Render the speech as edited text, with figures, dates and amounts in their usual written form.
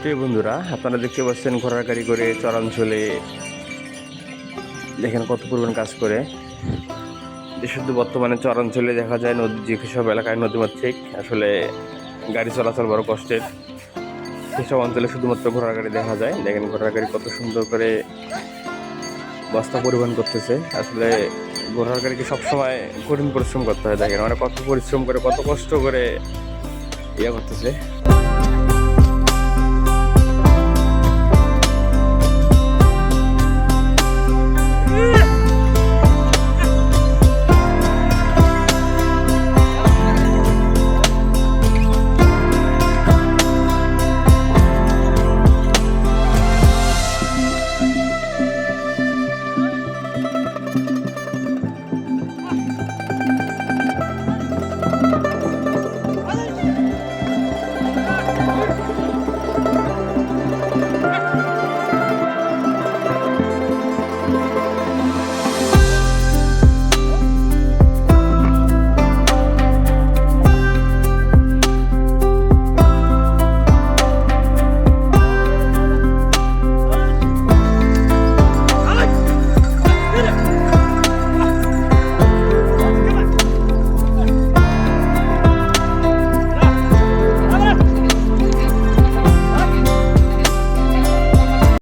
প্রিয় বন্ধুরা, আপনারা দেখতে পাচ্ছেন ঘোড়ার গাড়ি করে চরাঞ্চলে দেখেন কত পরিমাণ কাজ করে। শুধু বর্তমানে চরাঞ্চলে দেখা যায় নদী, যেসব এলাকায় নদীমাতৃক আসলে গাড়ি চলাচল বড় কষ্টের, সেসব অঞ্চলে শুধুমাত্র ঘোড়ার গাড়ি দেখা যায়। দেখেন ঘোড়ার গাড়ি কত সুন্দর করে বস্তা পরিবহন করতেছে। আসলে ঘোড়ার গাড়িকে সবসময় কঠিন পরিশ্রম করতে হয়। দেখেন মানে কত পরিশ্রম করে, কত কষ্ট করে ইয়ে করতেছে।